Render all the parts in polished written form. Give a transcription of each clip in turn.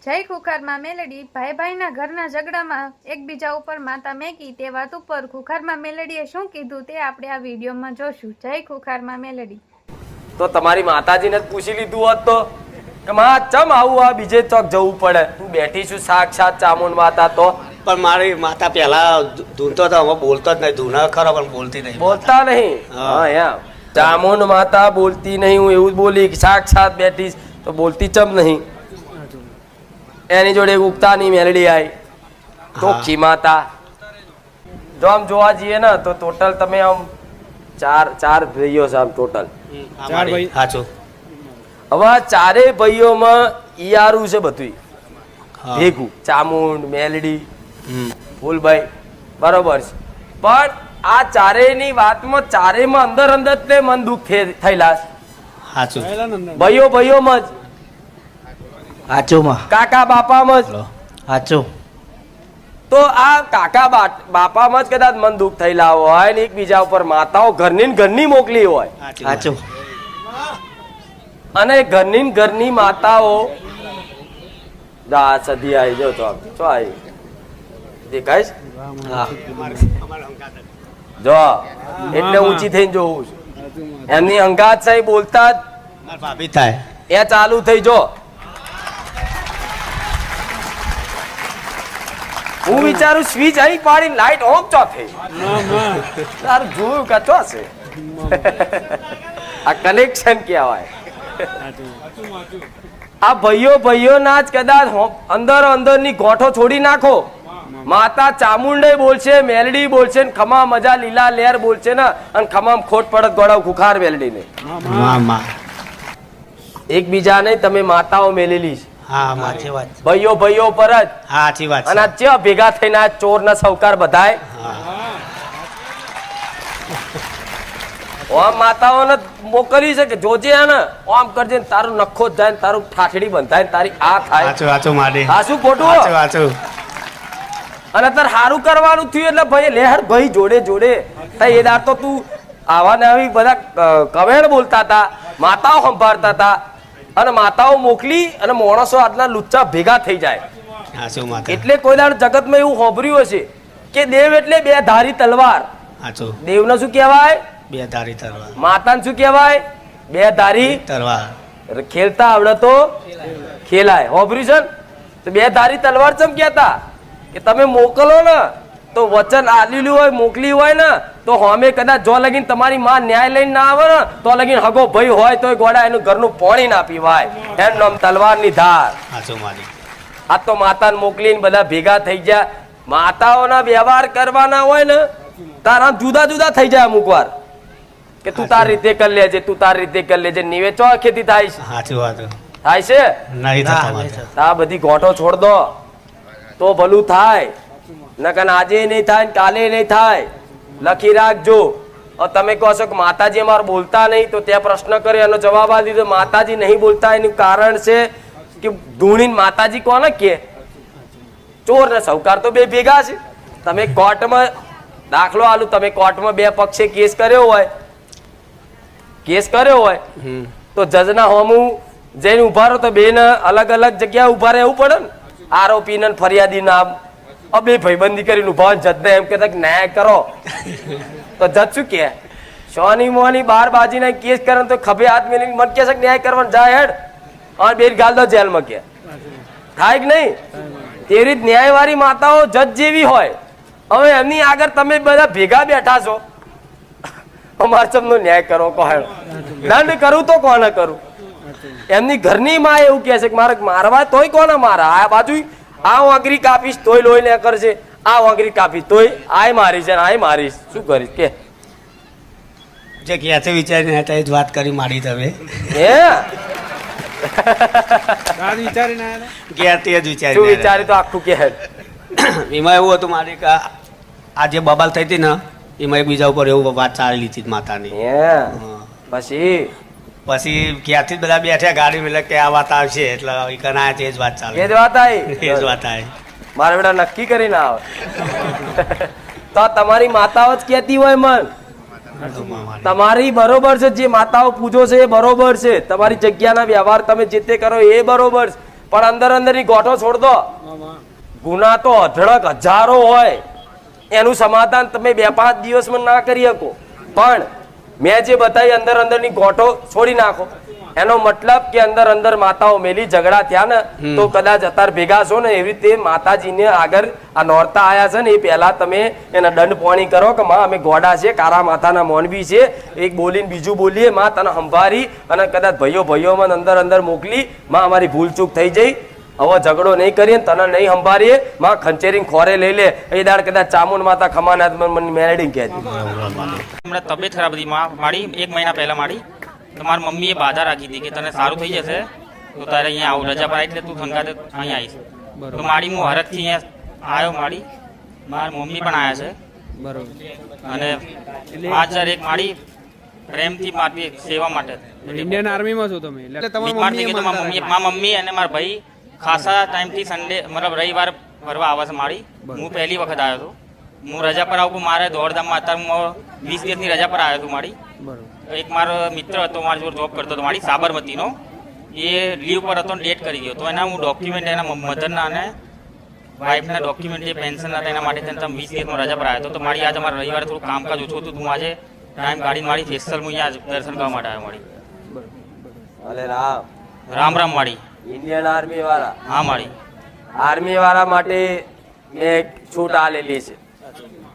જય ખુખારમાં મેલડી ભાઈ ભાઈના ઘરના ઝઘડામાં એકબીજા ઉપર માતા મેકી તે વાત ઉપર ખુખારમાં મેલડીએ શું કીધું તે આપણે આ વિડીયોમાં જોશું. જય ખુખારમાં મેલડી. તો તમારી માતાજીને પૂછી લીધું હોત તો કે માં ચમ આવું આ બીજે ચોક જવું પડે, તું બેઠી છું સાક્ષાત ચામુંડ માતા. તો પણ મારી માતા પેલા ધૂનતો હતો, હવે બોલતો જ નહીં. ધૂના ખરો પણ બોલતી નહીં. બોલતા નહીં. હા એમ ચામુંડ માતા બોલતી નહીં, હું એવું જ બોલી સાક્ષાત બેઠી તો બોલતી ચમ નહીં. એની જોડે ઉગતાની મેલડી આવી ટોકી માતા. જો આમ જોવા જઈએ ને તો ટોટલ તમે આમ ચાર ભાઈઓ છે આમ ટોટલ. સાચું. હવે ચારેય ભાઈઓમાં ઈયારું છે બધું ભેગું, ચામુંડ મેલડી ફૂલભાઈ બરોબર છે. પણ આ ચારેયની વાતમાં ચારેયમાં અંદર અંદર તે મન દુઃખ થયેલા છે. સાચું. ભાઈઓમાં જ સાચું. કાકા બાપામાં જ સાચું. તો આ કાકા બાપામાં જ કદાચ મન દુઃખ થયેલા હોય ને એકબીજા ઉપર માતાઓ ઘરની મોકલી હોય. સાચું. અને ઘરની માતાઓ સધી આવી જો તો ચો આવી દેખાય જો એટલે ઊંચી થઈને જોઉં છું. એમની અંગાત સાહેબ બોલતા જ ભાભી થાય એ ચાલુ થઈ. જો હું વિચારું સ્વિચ અહીં પાડી લાઈટ ઓફ ચો થઈ. તારું જોયું કે ચો છે આ કનેક્શન કહેવાય. આ ભાઈઓ ના જ કદાચ અંદરની ગોઠો છોડી નાખો. માતા ચામુંડે બોલશે, મેલડી બોલશે, ખમા મજા લીલા લેર બોલશે ને અને ખમામ ખોટ પડત ગોળાવ ખુખાર મેલડી ને એકબીજાને તમે માતાઓ મેલેલી છે. ભાઈઓ પર જ. સાચી વાત. અને ચેવા ભેગા થઈને આ ચોર ના સૌકાર બધાય ઓમ માતાઓને મોકલી છે કે જોજે ને ઓમ કરજે તારું નખો જાય ને તારું ઠાઠડી બંધાય તારી આ થાય. આ શું ખોટું? અને તાર સારું કરવાનું થયું એટલે ભાઈ લેહર ભાઈ જોડે એ દાર તો તું આવા ને આવી બધા કવેણ બોલતા હતા, માતાઓ સંભાળતા હતા અને માતાઓ મોકલી અને માણસો આજના લુચ્ચા ભેગા થઈ જાય. એટલે કોઈ દાડ જગતમાં એવું સાંભળ્યું હશે કે દેવ એટલે બે ધારી તલવાર. દેવને શું કહેવાય? બે ધારી તલવાર. માતાને શું કહેવાય? બે ધારી તલવાર. ખેલતા આવડે તો ખેલાય. સાંભળ્યું છે ને? તો બે ધારી તલવાર ચમ કહેતા કે તમે મોકલો ને તો વચન આલેલું હોય મોકલી હોય ને તો હોમે કદાચ જો લગીન તમારી માં ન્યાય લઈને ના આવે ને તો લગીન હગો ભાઈ હોય તો ગોડા એનું ઘરનું પાણી ના પીવાય. એનું નામ તલવારની ધાર. આ તો માતાને મોકલીને બધા ભેગા થઈ ગયા. માતાઓના વ્યવહાર કરવાના હોય ને તારા જુદા થઈ જાય અમુક વાર કે તું તાર રીતે કરી લેજે, તું તાર રીતે કરી લેજે. નીવે ચો ખેતી થાય છે આ બધી ગોઠો છોડ દો તો ભલું થાય. નકર આજે નહીં થાય કાલે નહીં થાય. લખી રાખજો. તમે કહો છો કે માતાજી અમારે બોલતા નહીં તો ત્યાં પ્રશ્ન કર્યો એનો જવાબ આપી દીધો. માતાજી નહીં બોલતા એનું કારણ છે કે ધૂણીને માતાજી કોને કે? ચોર ને સૌકાર તો બે ભેગા છે. તમે કોર્ટમાં દાખલો આલું, તમે કોર્ટમાં બે પક્ષે કેસ કર્યો હોય તો જજના હોમું જઈને ઉભા રહો તો બે ને અલગ જગ્યાએ ઉભા રહેવું પડે ને. આરોપી ને ફરિયાદી નામ બે ભાઈબંધી કરીને ઉભા જજને એમ કહેતા કે ન્યાય કરો તો જજ શું કે? સોની મોની બાર બાજીને કેસ કરે તો ખભે હાથ મેલી મન કે ન્યાય કરવાનું જાય હેડ અને બે ગાલ દો જેલમાં કે થાય કે નહીં? તેવી રીત ન્યાયવાળી માતાઓ જજ જેવી હોય. હવે એમની આગળ તમે બધા ભેગા બેઠા છો, અમારે ચમનો ન્યાય કરો કહો, દંડ કરું તો કોને કરું? એમની ઘરની માં એવું કહે છે કે મારે મારવા તોય કોને મારા? આ બાજુ આ વાંગરી કાપીશ તોય લોહી લે કરશે, આ વાંગરી કાપીશ તોય આય મારીશ ને આય મારીશ. શું કરીશ કે? જે ક્યાંથી વિચારીને હતા એ જ વાત કરી મારી તમે. વિચારી તો આખું કે એમાં એવું હતું મારી કે આ જે બબાલ થઈ હતી ને એમાં એકબીજા ઉપર એવું વાત ચાલી હતી માતાની. પછી ક્યાંથી બધા બેઠા ગાડી મિલે કે આ વાત આવશે એટલે એ જ વાત ચાલે. એ જ વાત આવી. મારા બેટા નક્કી કરીને આવે તો તમારી માતાઓ જ કહેતી હોય મન તમારી બરોબર છે. જે માતાઓ પૂજો છે એ બરોબર છે. તમારી જગ્યાના વ્યવહાર તમે જે તે કરો એ બરોબર છે. પણ અંદર અંદરની ગોઠો છોડ દો. ગુના તો અઢળક હજારો હોય, એનું સમાધાન તમે 2-5 દિવસમાં ના કરી શકો. પણ મેં જે બતાવી અંદર અંદરની ગોઠો છોડી નાખો, એનો મતલબ કે અંદર અંદર માતાઓ મેલી ઝઘડા થયા ને તો કદાચ અત્યારે ભેગા છો ને, એવી રીતે માતાજીને આગળ આ નોરતા આયા છે ને એ પહેલા તમે એને દંડ પોણી કરો કે માં અમે ગોડા છે, કારા માતાના મોનવી છે, એક બોલીને બીજું બોલીએ, માં તને સંભારી અને કદાચ ભાઈઓમાં અંદર અંદર મોકલી, માં અમારી ભૂલ ચૂક થઈ જઈ, હવે ઝઘડો નહીં કરીએ, તને નહીં સંભાળીએ, માં ખંચેરી ખોરે લઈ લે, એ દાડ કદાચ ચામુંડ માતા ખમાના મને મેળડી કહેતી. હમણાં તબિયત ખરાબ હતી મારી 1 મહિના પહેલા મારી, તો મારી મમ્મીએ બાધા રાખી હતી કે તને સારું થઈ જશે તો તારે અહીંયા આવું, રજા પર એટલે તું સંગાતે અહીંયા આવીશ. તો મારી હું હરખથી અહીંયા આવ્યો, મારી મમ્મી પણ આવ્યા છે. બરોબર. અને 5001 મારી પ્રેમથી મારી સેવા માટે. ઇન્ડિયન આર્મીમાં છો તમે? એટલે બીમાર થઈ ગયો તો મારી મમ્મી અને મારા ભાઈ ખાસા ટાઈમથી સન્ડે મતલબ રવિવાર ફરવા આવે છે મારી. હું પહેલી વખત આવ્યો હતો. હું રજા પર આવું, મારે દોડધામમાં અત્યારે હું 20 દિવસની રજા પર આવ્યો હતો મારી. એક મારો મિત્ર હતો, મારી જોડે જોબ કરતો હતો મારી સાબરમતીનો, એ લીવ પર હતો, ડેટ કરી ગયો તો એના હું ડોક્યુમેન્ટ એના મધરના અને વાઇફના ડોક્યુમેન્ટ જે પેન્શન હતા એના માટે 20 દિવસમાં રજા પર આવ્યો હતો. તો મારી આજે મારા રવિવારે થોડું કામકાજ ઓછું હતું, હું આજે ટાઈમ કાઢીને મારી સ્પેશિયલ હું અહીંયા દર્શન કરવા માટે આવ્યો મારી. અરે રામ રામ રામ મારી. ઇન્ડિયન આર્મી વાળા, હા મારી. આર્મી વાળા માટે મેં એક છૂટ આલેલી છે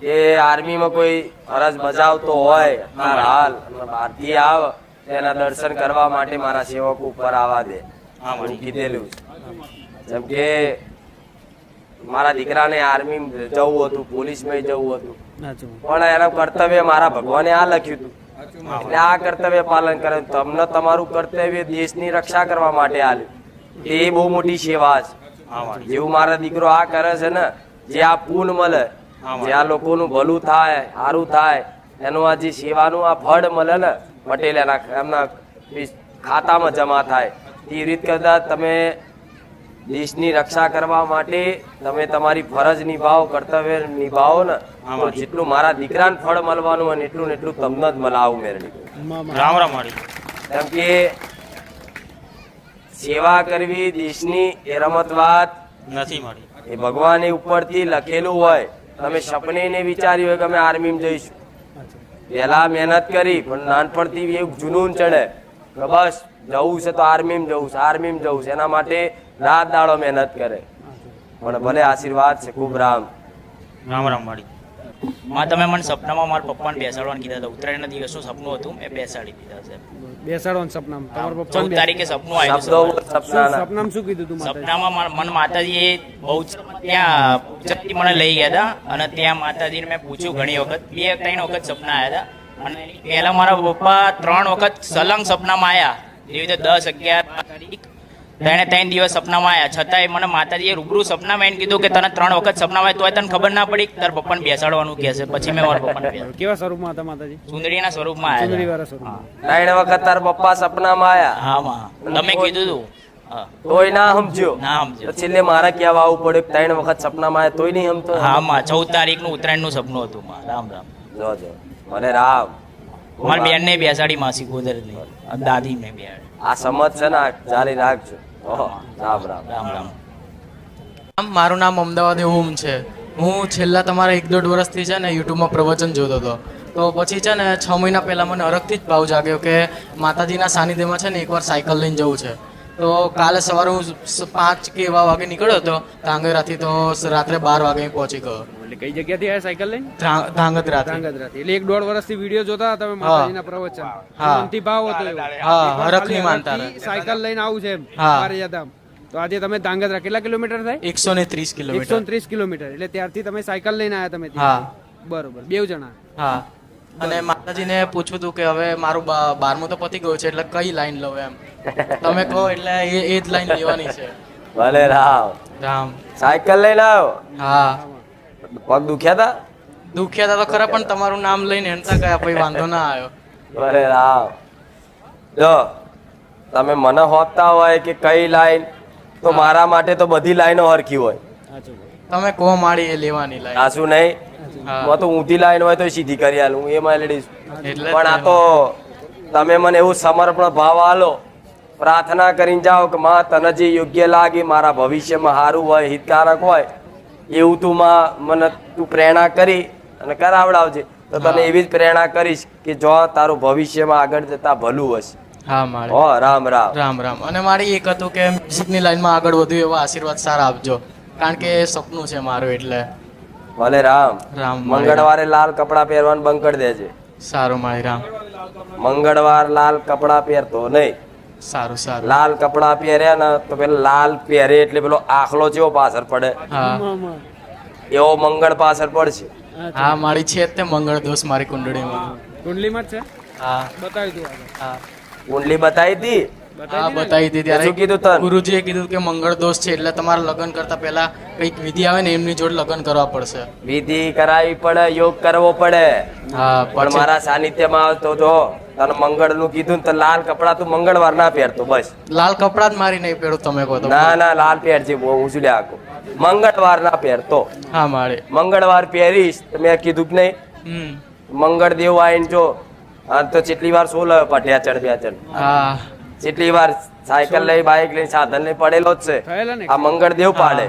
કે આર્મીમાં કોઈ ફરજ બજાવતો હોય હાલ બહારથી આવે તેના દર્શન કરવા માટે મારા સેવકો ઉપર આવવા દે. હું કીધેલું છે. જેમ કે મારા દીકરાને આર્મી જવું હતું, પોલીસમાં જવું હતું, પણ એના કર્તવ્ય મારા ભગવાને આ લખ્યું હતું, એટલે આ કર્તવ્ય પાલન કરે. તમને તમારું કર્તવ્ય દેશની રક્ષા કરવા માટે આલ્યું, એ બહુ મોટી સેવા છે. જેવું મારા દીકરો આ કરે છે ને, જે આ પૂન મળે, જે આ લોકોનું ભલું થાય, સારું થાય, એનું આ જે સેવાનું આ ફળ મળે ને પટેલ એમના ખાતામાં જમા થાય, એ રીત કરતા તમે દેશની રક્ષા કરવા માટે તમે તમારી ફરજ નિભાવો, કર્તવ્ય નિભાવો ને, તો જેટલું મારા દીકરાને ફળ મળવાનું હોય એટલું ને એટલું તમને જ મળાવું મેરડી. રામ રામ મારી. કેમ કે સેવા કરવી દેશની એ રમત વાત નથી મારી. એ ભગવાને ઉપરથી લખેલું હોય. તમે સપને ને વિચાર્યું હોય કે અમે આર્મીમાં જઈશું, પહેલા મહેનત કરી, પણ નાનપણથી એવું જુનૂન ચડે કે બસ જવું છે તો આર્મીમાં જવું છે, આર્મીમાં જવું છે, એના માટે રાત દાડો મહેનત કરે. પણ ભલે આશીર્વાદ છે ખૂબ. રામ રામ રામ મારી. માં તમે મને સપનામાં મારા પપ્પાને બેસાડવાનું કીધા હતા. ઉત્તરાયણના દિવસનું સપનું હતું, મેં બેસાડી દીધા છે. બેસાડવાનું સપનામાં? તમારા પપ્પા 14 તારીખે સપનું આવ્યું. સપનામાં શું કીધું તું? સપનામાં મને માતાજીએ બહુ ત્યાં જતી મને લઈ ગયા હતા, અને ત્યાં માતાજીને મેં પૂછ્યું ઘણી વખત, 2-3 વખત સપના આવ્યા હતા. અને પહેલા મારા પપ્પા 3 વખત સલંગ સપનામાં આવ્યા, એવી રીતે 10, 11 તારીખ 3 દિવસ સપનામાં આવ્યા. છતાંય મને માતાજીએ રૂબરૂ સપનામાં એને કીધું કે તને 3 વખત સપનામાં આવ્યા, તોય તને ખબર ના પડી તાર પપ્પાને બેસાડવાનું કહે છે. પછી મેં મારા પપ્પાને બેસાડ્યા. કેવા સ્વરૂપમાં હતા માતાજી? સુંદરીના સ્વરૂપમાં આવ્યા. સુંદરીવાળા સ્વરૂપમાં. 3 વખત તાર પપ્પા સપનામાં આયા. હા માં તમે કીધું તું. તોય ના સમજ્યો. ના સમજ્યો. તો છેલ્લે મારા કહેવા આવવું પડ્યું 3 વખત સપનામાં આયા તોય નહીં સમતો. હા માં 14 તારીખનું ઉત્તરાયણનું સપનું હતું માં. રામ રામ. જોજો મને રામ. મારી બેનને બેસાડી, માસી ગોદરની દાદીને બેસાડી. આ સમજ છે ને ચાલી રાખજો. રામ રામ. રામ રામ. મારું નામ અમદાવાદ ઓમ છે. હું છેલ્લા તમારા 1-1.5 વર્ષથી છે ને યુટ્યુબમાં પ્રવચન જોતો હતો. તો પછી છે ને 6 મહિના પહેલાં મને અરગથી જ ભાવ જાગ્યો કે માતાજીના સાનિધ્યમાં છે ને એકવાર સાયકલ લઈને જવું છે. તો કાલે સવારે હું 5 કે એવા વાગે નીકળ્યો હતો ધાંગધ્રાથી, તો રાત્રે 12 વાગે પહોંચી ગયો. એટલે કઈ જગ્યાથી આવ્યા સાયકલ લઈને? ધાંગધ્રાથી. એટલે 1-1.5 વર્ષથી વિડીયો જોતા તમે માતાજીના પ્રવચન, મનથી ભાવ હતો એવો? હા, હરખની માનતા. સાયકલ લઈને આવું છે હા. મારિયાધામ. તો આજે તમે ધાંગધ્રા કેટલા કિલોમીટર થાય? 130 કિલોમીટર. 130 કિલોમીટર. એટલે ત્યારથી તમે સાયકલ લઈને આવ્યા તમે? હા બરોબર. 2 જણા? હા. અને માતાજીને પૂછ્યું હતું કે હવે મારું 12મું તો પતી ગયું છે, એટલે કઈ લાઈન લઉં એમ. તમે કહો એટલે એ જ લાઈન લેવાની છે. ભલે રામ. રામ. સાયકલ લઈને આવ્યો? હા. પગ દુખ્યા હતા? દુખ્યા હતા તો ખરા, પણ તમારું નામ લઈને હંતા ગયા પછી વાંધો ના આવ્યો. ભલે રામ. જો તમે મને હોપતા હોય કે કઈ લાઈન, તો મારા માટે તો બધી લાઈનો હરખી હોય. તમે કહો માડી એ લેવાની લાઈન. આ શું નહીં, તો ઊંધી લાઈન હોય તો સીધી કરી આલું, એમાં લેડીઝ. એટલે પણ આ તો તમે મને એવું સમર્પણ ભાવ આલો પ્રાર્થના કરીને જાઓ કે માં તને જે યોગ્ય લાગે મારા ભવિષ્યમાં સારું હોય હિતકારક હોય એવું તું માં મને તું પ્રેરણા કરી અને કરાવડાવજે તો તને એવી જ પ્રેરણા કરીશ કે જો તારું ભવિષ્યમાં આગળ જતા ભલું હશે. હા મારે હો રામ રામ. રામ રામ. અને મારી એક હતું કે મ્યુઝિકની લાઈનમાં આગળ વધુ એવા આશીર્વાદ સારા આપજો, કારણ કે એ સપનું છે મારું. એટલે ભલે રામ. રામ. મંગળવારે લાલ કપડા પહેરવાનું બંધ કરી દેજે. સારું મારી રામ. મંગળવાર લાલ કપડા પહેરતો નહીં. સારું સારું. લાલ કપડા પહેર્યા ને તો પેલા લાલ પહેરે એટલે પેલો આખલો જેવો પાછળ પડે હા એવો મંગળ પાછળ પડશે. હા મારી છે જ તે મંગળ દોષ મારી કુંડળીમાં. કુંડલીમાં જ છે, હા બતાવી દઉં આગળ. હા કુંડલી બતાવી હતી. હા બતાવી હતી શું ત્યારે કીધું તને? ગુરુજીએ કીધું કે મંગળ દોષ છે એટલે તમારે લગ્ન કરતા પહેલા કઈક વિધિ આવે ને એમની જોડે લગ્ન કરવા પડશે. વિધિ કરાવી પડે, યોગ કરવો પડે. હા પણ પછી મારા સાનિધ્યમાં આવતો જો તને મંગળ નું કીધું ને તો લાલ કપડા તું મંગળવાર ના પહેરતો બસ. લાલ કપડા જ મારી નહીં પહેરું તમે કહો તો. ના ના લાલ પહેરજે બહુ ઊંચું લે આખું. મંગળવાર ના પહેરતો. હા મારે. મંગળવાર પહેરીશ તો મેં કીધું કે નહીં હમ. મંગળ દેવ આવીને જો આ તો કેટલી વાર સોલ પટ્યા ચડ બે ચડ હા કેટલી વાર સાયકલ લઈ બાઇક લઈ સાધન લઈ પડેલો જ છે. થયેલા ને આ મંગળ દેવ પાડે.